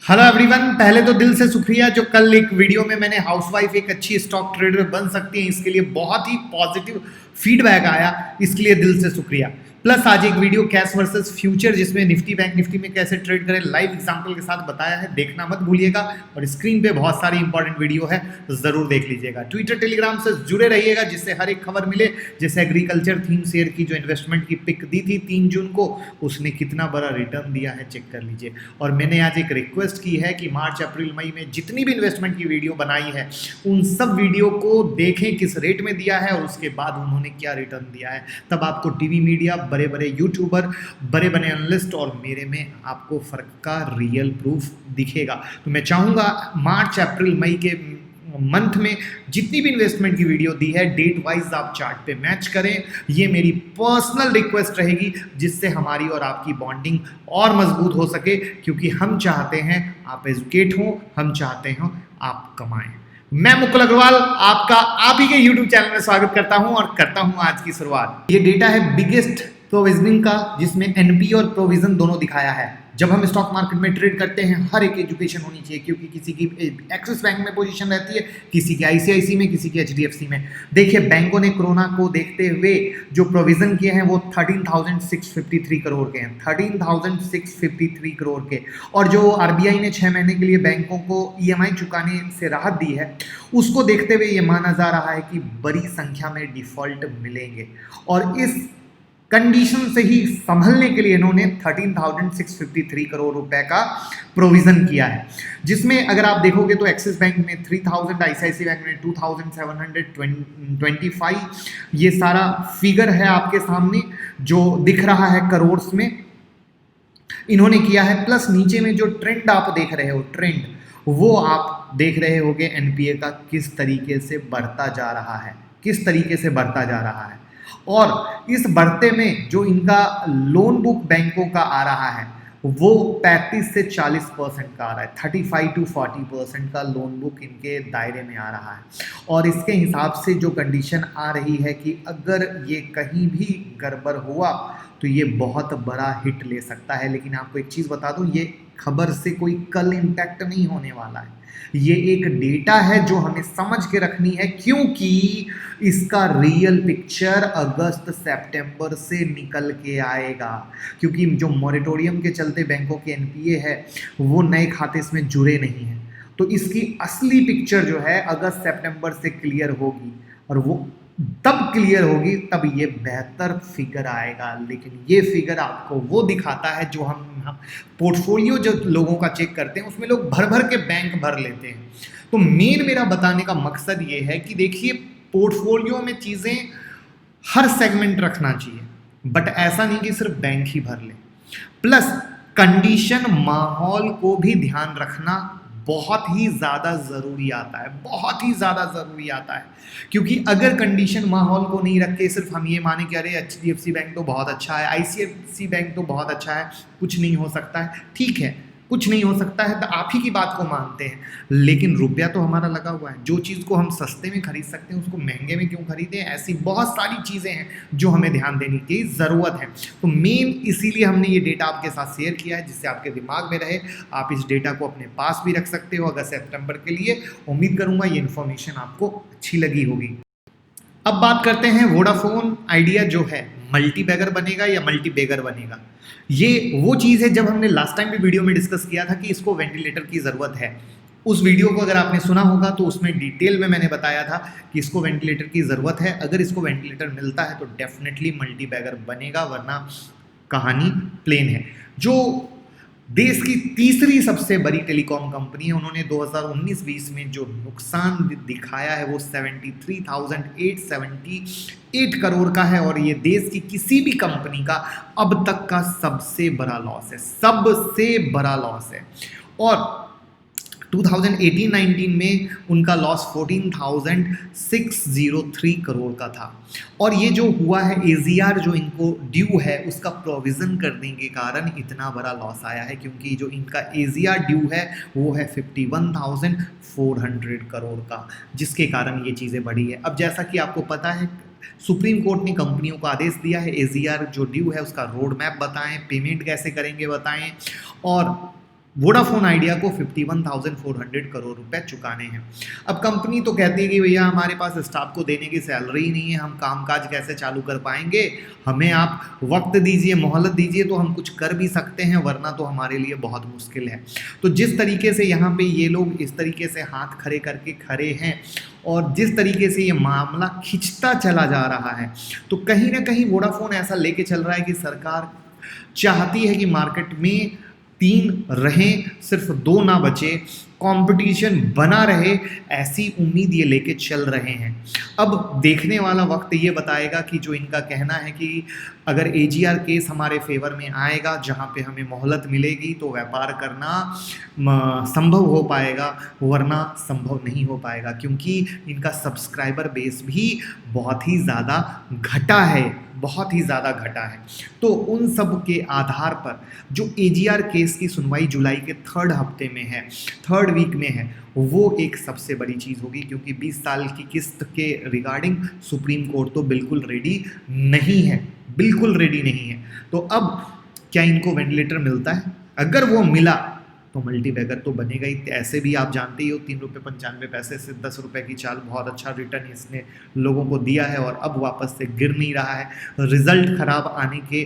Hello everyone, पहले तो दिल से शुक्रिया जो कल एक वीडियो में मैंने हाउसवाइफ एक अच्छी स्टॉक ट्रेडर बन सकती है इसके लिए बहुत ही पॉजिटिव फीडबैक आया, इसके लिए दिल से शुक्रिया। प्लस आज एक वीडियो कैश वर्सेस फ्यूचर जिसमें निफ्टी बैंक निफ्टी में कैसे ट्रेड करें लाइव एग्जांपल के साथ बताया है, देखना मत भूलिएगा। और स्क्रीन पे बहुत सारी इंपॉर्टेंट वीडियो है तो जरूर देख लीजिएगा। ट्विटर टेलीग्राम से जुड़े रहिएगा जिससे हर एक खबर मिले। जैसे एग्रीकल्चर थीम शेयर की जो इन्वेस्टमेंट की पिक दी थी 3 जून को, उसने कितना बड़ा रिटर्न दिया है चेक कर लीजिए। और मैंने आज एक रिक्वेस्ट की है कि मार्च अप्रैल मई में जितनी भी इन्वेस्टमेंट की वीडियो बनाई है उन सब वीडियो को देखें किस रेट में दिया है और उसके बाद उन्होंने क्या रिटर्न दिया है। तब आपको टीवी मीडिया, बड़े बड़े यूट्यूबर, बड़े बड़े एनालिस्ट और मेरे में आपको फर्क का रियल प्रूफ दिखेगा। तो मैं चाहूँगा मार्च अप्रैल मई के मंथ में जितनी भी इन्वेस्टमेंट की वीडियो दी है डेट वाइज आप चार्ट पे मैच करें। ये मेरी पर्सनल रिक्वेस्ट रहेगी जिससे हमारी और आपकी बॉन्डिंग और मजबूत हो सके, क्योंकि हम चाहते हैं आप एजुकेट हो, हम चाहते हैं आप कमाएं। मैं मुकुल अग्रवाल आपका आप ही के YouTube चैनल में स्वागत करता हूं और करता हूं आज की शुरुआत। ये डेटा है बिगेस्ट प्रोविजनिंग का जिसमें एनपी और प्रोविजन दोनों दिखाया है। जब हम स्टॉक मार्केट में ट्रेड करते हैं हर एक एजुकेशन होनी चाहिए, क्योंकि किसी की एक्सिस बैंक में पोजीशन रहती है, किसी की आईसीआईसी में, किसी की एचडीएफसी में। देखिए बैंकों ने कोरोना को देखते हुए जो प्रोविजन किए हैं वो 13,653 करोड़ के हैं, 13,653 करोड़ के। और जो आरबीआई ने 6 महीने के लिए बैंकों को ईएमआई चुकाने से राहत दी है उसको देखते हुए ये माना जा रहा है कि बड़ी संख्या में डिफॉल्ट मिलेंगे। और इस कंडीशन से ही संभलने के लिए इन्होंने 13,653 करोड़ रुपए का प्रोविजन किया है, जिसमें अगर आप देखोगे तो एक्सिस बैंक में 3,000, आईसीआईसी बैंक में 2,725, ये सारा फिगर है आपके सामने जो दिख रहा है करोड़ में इन्होंने किया है। प्लस नीचे में जो ट्रेंड आप देख रहे हो, ट्रेंड वो आप देख रहे होगे एनपीए का किस तरीके से बढ़ता जा रहा है, किस तरीके से बढ़ता जा रहा है। और इस बढ़ते में जो इनका लोन बुक बैंकों का आ रहा है वो 35 से 40% का आ रहा है, 35 to 40% का लोन बुक इनके दायरे में आ रहा है। और इसके हिसाब से जो कंडीशन आ रही है कि अगर ये कहीं भी गड़बड़ हुआ तो ये बहुत बड़ा हिट ले सकता है। लेकिन आपको एक चीज़ बता दूं, ये खबर से कोई कल इम्पैक्ट नहीं होने वाला है, ये एक डेटा है जो हमें समझ के रखनी है, क्योंकि इसका रियल पिक्चर अगस्त सितंबर से निकल के आएगा। क्योंकि जो मॉरेटोरियम के चलते बैंकों के एनपीए है वो नए खाते इसमें जुड़े नहीं हैं, तो इसकी असली पिक्चर जो है अगस्त सितंबर से क्लियर होगी। और वो तब क्लियर होगी तब ये बेहतर फिगर आएगा। लेकिन ये फिगर आपको वो दिखाता है जो हम पोर्टफोलियो जो लोगों का चेक करते हैं उसमें लोग भर भर के बैंक भर लेते हैं। तो मेन मेरा बताने का मकसद ये है कि देखिए पोर्टफोलियो में चीज़ें हर सेगमेंट रखना चाहिए, बट ऐसा नहीं कि सिर्फ बैंक ही भर ले। प्लस कंडीशन माहौल को भी ध्यान रखना बहुत ही ज़्यादा ज़रूरी आता है, बहुत ही ज़्यादा ज़रूरी आता है। क्योंकि अगर कंडीशन माहौल को नहीं रख के सिर्फ हम ये माने कि अरे एचडीएफसी बैंक तो बहुत अच्छा है, आईसीआईसी बैंक तो बहुत अच्छा है, कुछ नहीं हो सकता है, ठीक है कुछ नहीं हो सकता है तो आप ही की बात को मानते हैं, लेकिन रुपया तो हमारा लगा हुआ है। जो चीज़ को हम सस्ते में खरीद सकते हैं उसको महंगे में क्यों खरीदें। ऐसी बहुत सारी चीज़ें हैं जो हमें ध्यान देने की ज़रूरत है। तो मेन इसीलिए हमने ये डेटा आपके साथ शेयर किया है जिससे आपके दिमाग में रहे। आप इस डेटा को अपने पास भी रख सकते हो अगस्त सितंबर के लिए। उम्मीद करूँगा ये इन्फॉर्मेशन आपको अच्छी लगी होगी। अब बात करते हैं वोडाफोन आइडिया जो है मल्टी बैगर बनेगा या मल्टी बेगर बनेगा। ये वो चीज़ है जब हमने लास्ट टाइम भी वीडियो में डिस्कस किया था कि इसको वेंटिलेटर की ज़रूरत है। उस वीडियो को अगर आपने सुना होगा तो उसमें डिटेल में मैंने बताया था कि इसको वेंटिलेटर की ज़रूरत है। अगर इसको वेंटिलेटर मिलता है तो डेफिनेटली मल्टी बैगर बनेगा, वरना कहानी प्लेन है। जो देश की तीसरी सबसे बड़ी टेलीकॉम कंपनी है, उन्होंने 2019-20 में जो नुकसान दिखाया है वो 73,878 करोड़ का है। और ये देश की किसी भी कंपनी का अब तक का सबसे बड़ा लॉस है, सबसे बड़ा लॉस है। और 2018-19 में उनका लॉस 14,603 करोड़ का था। और ये जो हुआ है एजीआर जो इनको ड्यू है उसका प्रोविज़न करने के कारण इतना बड़ा लॉस आया है, क्योंकि जो इनका एजीआर ड्यू है वो है 51,400 करोड़ का, जिसके कारण ये चीज़ें बढ़ी है। अब जैसा कि आपको पता है सुप्रीम कोर्ट ने कंपनियों को आदेश दिया है एजीआर जो ड्यू है उसका रोड मैप बताएं, पेमेंट कैसे करेंगे बताएं। और वोडाफोन आइडिया को 51,400 करोड़ रुपए चुकाने हैं। अब कंपनी तो कहती है कि भैया हमारे पास स्टाफ को देने की सैलरी ही नहीं है, हम कामकाज कैसे चालू कर पाएंगे, हमें आप वक्त दीजिए, मोहलत दीजिए तो हम कुछ कर भी सकते हैं, वरना तो हमारे लिए बहुत मुश्किल है। तो जिस तरीके से यहाँ पे ये लोग इस तरीके से हाथ खड़े करके खड़े हैं और जिस तरीके से ये मामला खिंचता चला जा रहा है, तो कहीं ना कहीं वोडाफोन ऐसा लेके चल रहा है कि सरकार चाहती है कि मार्केट में 3 रहें, सिर्फ 2 ना बचे, कंपटीशन बना रहे, ऐसी उम्मीद ये लेके चल रहे हैं। अब देखने वाला वक्त ये बताएगा कि जो इनका कहना है कि अगर AGR केस हमारे फेवर में आएगा, जहाँ पे हमें मोहलत मिलेगी तो व्यापार करना संभव हो पाएगा, वरना संभव नहीं हो पाएगा, क्योंकि इनका सब्सक्राइबर बेस भी बहुत ही ज़्यादा घटा है, बहुत ही ज़्यादा घटा है। तो उन सब के आधार पर जो AGR केस की सुनवाई जुलाई के 3rd हफ्ते में है, 3rd वीक में है, वो एक सबसे बड़ी चीज़ होगी, क्योंकि 20 साल की किस्त के रिगार्डिंग सुप्रीम कोर्ट तो बिल्कुल रेडी नहीं है, बिल्कुल रेडी नहीं है। तो अब क्या इनको वेंटिलेटर मिलता है? अगर वो मिला तो मल्टीबैगर तो बनेगा ही। ऐसे भी आप जानते ही हो 3.95 से 10 रुपये की चाल, बहुत अच्छा रिटर्न इसने लोगों को दिया है और अब वापस से गिर नहीं रहा है। रिजल्ट खराब आने के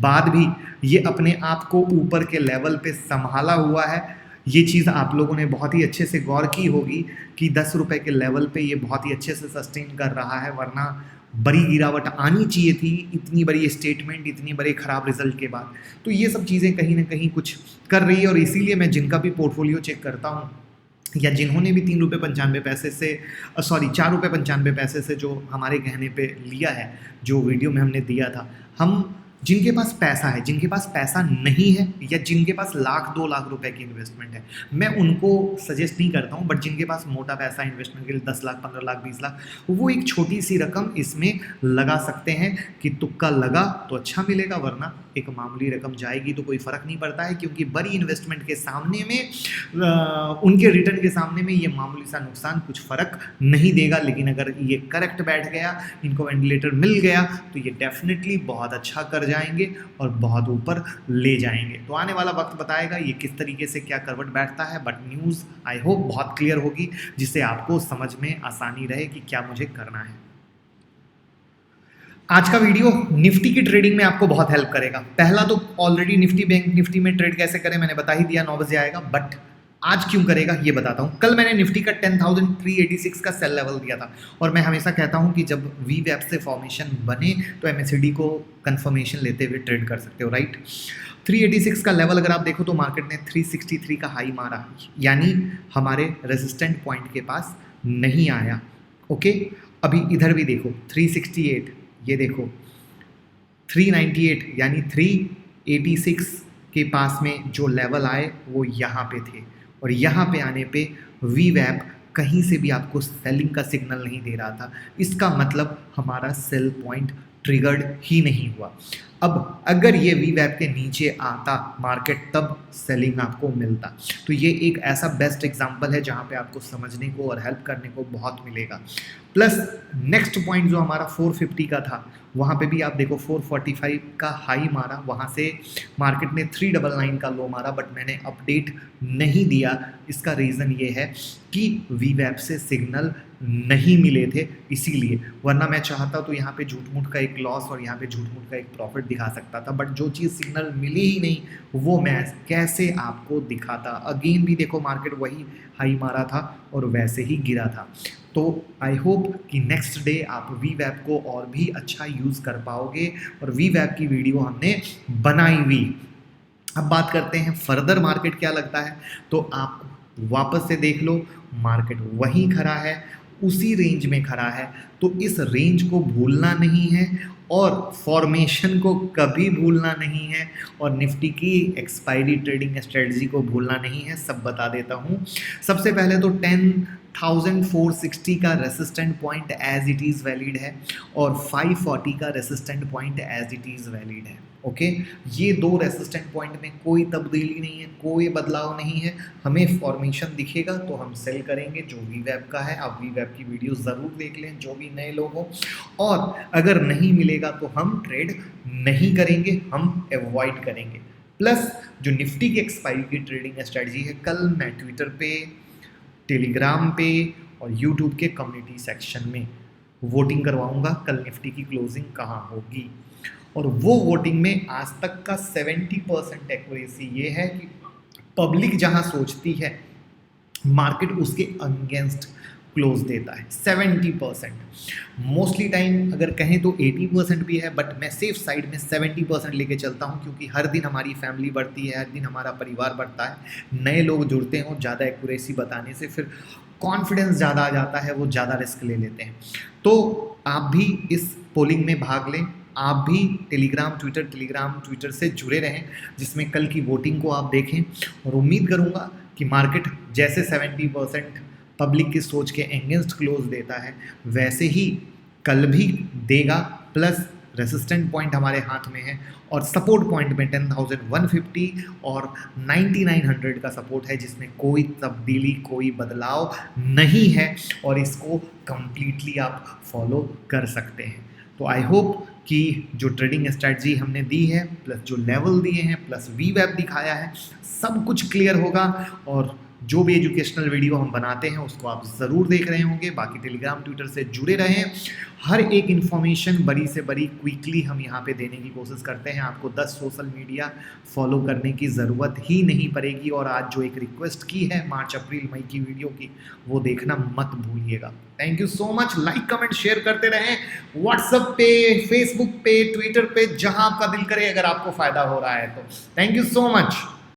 बाद भी ये अपने आप को ऊपर के लेवल पे संभाला हुआ है। ये चीज़ आप लोगों ने बहुत ही अच्छे से गौर की होगी कि 10 रुपये के लेवल पे ये बहुत ही अच्छे से सस्टेन कर रहा है, वरना बड़ी गिरावट आनी चाहिए थी, इतनी बड़ी स्टेटमेंट, इतनी बड़े ख़राब रिजल्ट के बाद। तो ये सब चीज़ें कहीं ना कहीं कुछ कर रही है और इसीलिए मैं जिनका भी पोर्टफोलियो चेक करता हूँ या जिन्होंने भी 3.95 से 4.95 से जो हमारे कहने पे लिया है, जो वीडियो में हमने दिया था, हम जिनके पास पैसा है, जिनके पास पैसा नहीं है या जिनके पास 1,00,000-2 लाख रुपए की इन्वेस्टमेंट है, मैं उनको सजेस्ट नहीं करता हूँ, बट जिनके पास मोटा पैसा इन्वेस्टमेंट के लिए 10 लाख, 15 लाख, 20 लाख, वो एक छोटी सी रकम इसमें लगा सकते हैं कि तुक्का लगा तो अच्छा मिलेगा, वरना एक मामूली रकम जाएगी तो कोई फ़र्क नहीं पड़ता है, क्योंकि बड़ी इन्वेस्टमेंट के सामने में उनके रिटर्न के सामने में ये मामूली सा नुकसान कुछ फ़र्क नहीं देगा। लेकिन अगर ये करेक्ट बैठ गया, इनको वेंटिलेटर मिल गया, तो ये डेफिनेटली बहुत अच्छा कर जाएंगे और बहुत ऊपर ले जाएंगे। तो आने वाला वक्त बताएगा ये किस तरीके से क्या करवट बैठता है, बट न्यूज़ आई होप बहुत क्लियर होगी, जिससे आपको समझ में आसानी रहे कि क्या मुझे करना है। आज का वीडियो निफ्टी की ट्रेडिंग में आपको बहुत हेल्प करेगा। पहला तो ऑलरेडी निफ्टी, बैंक निफ्टी में ट्रेड कैसे करें मैंने बता ही दिया, 9 बजे आएगा, बट आज क्यों करेगा ये बताता हूँ। कल मैंने निफ्टी का 10,386 का सेल लेवल दिया था और मैं हमेशा कहता हूँ कि जब VWAP से फॉर्मेशन बने तो MACD को कंफर्मेशन लेते हुए ट्रेड कर सकते हो, राइट। 386 का लेवल अगर आप देखो तो मार्केट ने 363 का हाई मारा, यानी हमारे रेजिस्टेंट पॉइंट के पास नहीं आया। ओके, अभी इधर भी देखो 368, ये देखो 398, यानी 386 के पास में जो लेवल आए वो यहाँ पे थे, और यहाँ पे आने पे VWAP कहीं से भी आपको सेलिंग का सिग्नल नहीं दे रहा था। इसका मतलब हमारा सेल पॉइंट ट्रिगर्ड ही नहीं हुआ। अब अगर ये VWAP के नीचे आता मार्केट, तब सेलिंग आपको मिलता। तो ये एक ऐसा बेस्ट एग्जांपल है जहाँ पे आपको समझने को और हेल्प करने को बहुत मिलेगा। प्लस नेक्स्ट पॉइंट जो हमारा 450 का था, वहाँ पे भी आप देखो 445 का हाई मारा, वहाँ से मार्केट ने 399 का लो मारा, बट मैंने अपडेट नहीं दिया। इसका रीज़न ये है कि VWAP से सिग्नल नहीं मिले थे, इसीलिए। वरना मैं चाहता तो यहाँ पे झूठ मूठ का एक लॉस और यहाँ पे झूठ मूठ का एक प्रॉफिट दिखा सकता था, बट जो चीज़ सिग्नल मिली ही नहीं वो मैं कैसे आपको दिखाता। अगेन भी देखो मार्केट वही हाई मारा था और वैसे ही गिरा था। तो आई होप कि नेक्स्ट डे आप VWAP को और भी अच्छा यूज़ कर पाओगे, और VWAP की वीडियो हमने बनाई हुई। अब बात करते हैं फर्दर मार्केट क्या लगता है, तो आप वापस से देख लो, मार्केट वहीं खड़ा है, उसी रेंज में खड़ा है। तो इस रेंज को भूलना नहीं है और फॉर्मेशन को कभी भूलना नहीं है, और निफ्टी की एक्सपायरी ट्रेडिंग स्ट्रेटजी को भूलना नहीं है। सब बता देता हूँ। सबसे पहले तो 10,460 का resistant point as it is valid है और 540 का resistant point as it is valid है। ओके, ये दो रेसिस्टेंट पॉइंट में कोई तब्दीली नहीं है, कोई बदलाव नहीं है। हमें फॉर्मेशन दिखेगा तो हम सेल करेंगे जो VWAP का है। आप VWAP की वीडियो ज़रूर देख लें जो भी नए लोग हों, और अगर नहीं मिलेगा तो हम ट्रेड नहीं करेंगे, हम अवॉइड करेंगे। प्लस जो निफ्टी की एक्सपायरी की ट्रेडिंग स्ट्रेटजी है, कल मैं ट्विटर पे, टेलीग्राम पे और यूट्यूब के कम्युनिटी सेक्शन में वोटिंग करवाऊंगा कल निफ्टी की क्लोजिंग कहाँ होगी। और वो वोटिंग में आज तक का 70% एक्यूरेसी ये है कि पब्लिक जहाँ सोचती है मार्केट उसके अगेंस्ट क्लोज देता है 70%। मोस्टली टाइम अगर कहें तो 80% भी है, बट मैं सेफ साइड में 70% लेके चलता हूँ, क्योंकि हर दिन हमारी फैमिली बढ़ती है, हर दिन हमारा परिवार बढ़ता है, नए लोग जुड़ते हैं, ज़्यादा एक्यूरेसी बताने से फिर कॉन्फिडेंस ज़्यादा आ जाता है, वो ज़्यादा रिस्क ले लेते हैं। तो आप भी इस पोलिंग में भाग लें, आप भी टेलीग्राम ट्विटर से जुड़े रहें, जिसमें कल की वोटिंग को आप देखें, और उम्मीद करूँगा कि मार्केट जैसे 70% पब्लिक की सोच के अगेंस्ट क्लोज देता है वैसे ही कल भी देगा। प्लस रेसिस्टेंट पॉइंट हमारे हाथ में है और सपोर्ट पॉइंट में 10,150 और 9,900 का सपोर्ट है, जिसमें कोई तब्दीली, कोई बदलाव नहीं है, और इसको कंप्लीटली आप फॉलो कर सकते हैं। तो आई होप कि जो ट्रेडिंग स्ट्रैटेजी हमने दी है, प्लस जो लेवल दिए हैं, प्लस वी वेब दिखाया है, सब कुछ क्लियर होगा। और जो भी एजुकेशनल वीडियो हम बनाते हैं उसको आप ज़रूर देख रहे होंगे। बाकी टेलीग्राम ट्विटर से जुड़े रहें, हर एक इन्फॉर्मेशन बड़ी से बड़ी क्विकली हम यहाँ पे देने की कोशिश करते हैं। आपको 10 सोशल मीडिया फॉलो करने की ज़रूरत ही नहीं पड़ेगी। और आज जो एक रिक्वेस्ट की है मार्च अप्रैल मई की वीडियो की, वो देखना मत भूलिएगा। Thank you so much. Like comment share करते रहें, व्हाट्सएप पे, फेसबुक पे, ट्विटर पे, जहाँ आपका दिल करे, अगर आपको फ़ायदा हो रहा है तो। Thank you so much.